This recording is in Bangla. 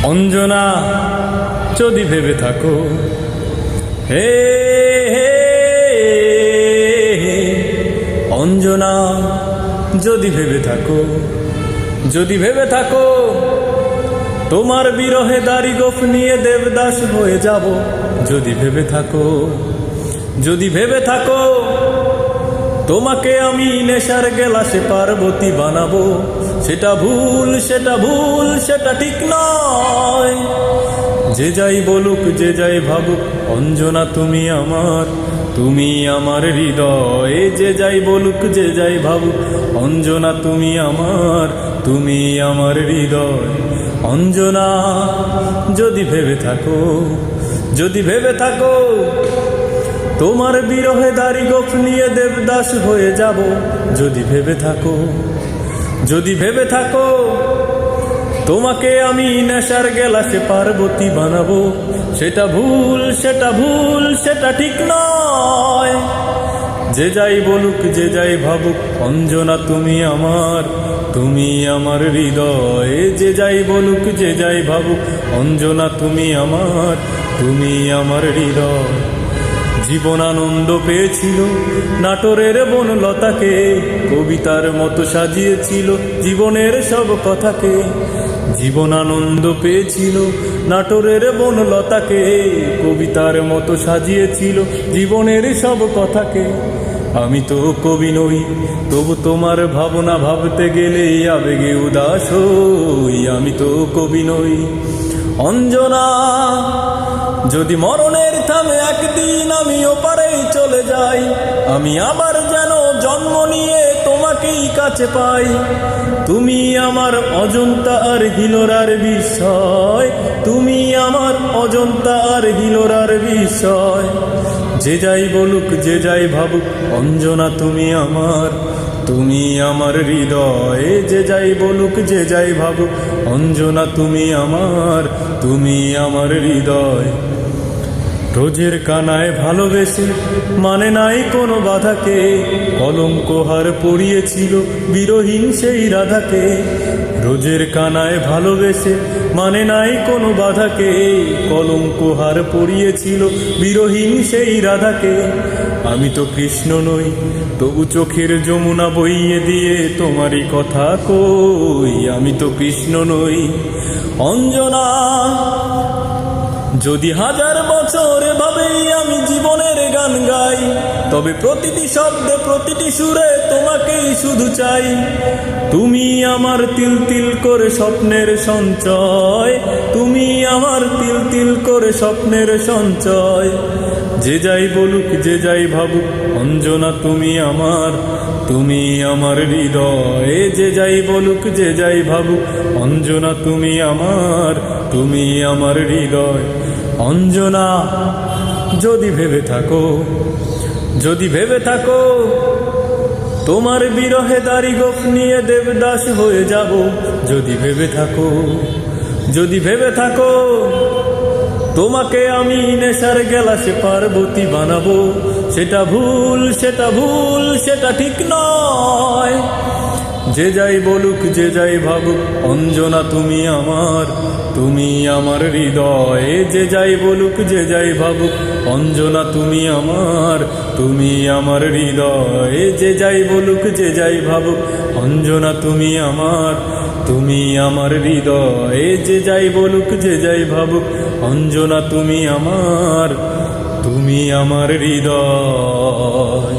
অঞ্জনা যদি ভেবে থাকো, হে অঞ্জনা যদি ভেবে থাকো, যদি ভেবে থাকো তোমার বিরহে দাড়ি গোফ নিয়ে দেবদাস হয়ে যাব, যদি ভেবে থাকো, যদি ভেবে থাকো তোমাকে আমি নেশার গেলাসে পার্বতী বানাবো, সেটা ভুল, সেটা ভুল, সেটা ঠিক নয়। যে যাই বলুক, যে যাই ভাবুক, অঞ্জনা তুমি আমার, তুমি আমার হৃদয়ে। যে যাই বলুক, যে যাই ভাবুক, অঞ্জনা তুমি আমার, তুমি আমার হৃদয়। অঞ্জনা যদি ভেবে থাকো, যদি ভেবে থাকো তোমার বিরহে দাড়ি গোফ নিয়ে দেবদাস হয়ে যাব, যদি ভেবে থাকো, যদি ভেবে থাকো তোমাকে আমি নেশার গেলাসে পার্বতী বানাবো, সেটা ভুল, সেটা ভুল, সেটা ঠিক নয়। যে যাই বলুক, যে যাই ভাবুক, অঞ্জনা তুমি আমার, তুমি আমার হৃদয়ে। যে যাই বলুক, যে যাই ভাবুক, অঞ্জনা তুমি আমার, তুমি আমার হৃদয়। জীবন আনন্দ পেয়েছিল নাটোরের বনলতাকে, কবিতার মতো সাজিয়েছিল জীবনের সব কথাকে। জীবন আনন্দ পেয়েছিল নাটোরের বনলতাকে, কবিতার মতো সাজিয়েছিল জীবনের সব কথাকে। আমি তো কবি নই, তবু তোমার ভাবনা ভাবতে গেলে আবেগে উদাস হই। আমি তো কবি নই অঞ্জনা, যদি মরণের থামে একদিন আমি ওপারেই চলে যাই, আমি আবার যেন জন্ম নিয়ে তোমাকেই কাছে পাই। তুমি আমার অজন্তা আর হিলোরার বিষয়, তুমি আমার অজন্তা আর হিলোরার বিষয়। যে যাই বলুক, যে যাই ভাবুক, অঞ্জনা তুমি আমার, তুমি আমার হৃদয়ে। যে যাই বলুক, যে যাই ভাবুক, অঞ্জনা তুমি আমার, তুমি আমার হৃদয়। রোজের কানায় ভালোবেসে মানে নাই কোনো বাধাকে, কলঙ্ক হার পড়িয়েছিল বিরহীন সেই রাধাকে। রোজের কানায় ভালোবেসে মানে নাই কোনো বাধাকে, কলঙ্ক হার পড়িয়েছিল বিরহীন সেই রাধাকে। আমি তো কৃষ্ণ নই, তবু চোখের যমুনা বইয়ে দিয়ে তোমারই কথা কই। আমি তো কৃষ্ণ নই অঞ্জনা, যদি হাজার বছর ভাবেই আমি জীবনের গান গাই, তবে প্রতিটি শব্দে প্রতিটি সুরে তোমাকেই শুধু চাই। তুমি আমার তিল তিল করে স্বপ্নের সঞ্চয়, তুমি আমার তিল তিল করে স্বপ্নের সঞ্চয়। যে যাই বলুক, যে যাই ভাবুক, অঞ্জনা তুমি আমার, তুমি আমার হৃদয়ে। যে যাই বলুক, যে যাই ভাবুক, অঞ্জনা তুমি আমার, তুমি আমার হৃদয়। অঞ্জনা যদি ভেবে থাকো, যদি ভেবে থাকো তোমার বিরহে দাড়ি গোফ নিয়ে দেবদাস হয়ে যাব, যদি ভেবে থাকো, যদি ভেবে থাকো তোমাকে আমি নেশার গেলাসে পার্বতী বানাবো, সেটা ভুল, সেটা ভুল, সেটা ঠিক নয়। যে যাই বলুক, যে যাই ভাবুক, অঞ্জনা তুমি আমার, তুমি আমার হৃদয়ে। যে যাই বলুক, যে যাই ভাবুক, অঞ্জনা তুমি আমার, তুমি আমার হৃদয়ে। যে যাই বলুক, যে যাই ভাবুক, অঞ্জনা তুমি আমার, তুমি আমার হৃদয়ে। যে যাই বলুক, যে যাই ভাবুক, অঞ্জনা তুমি আমার, তুমি আমার হৃদয়।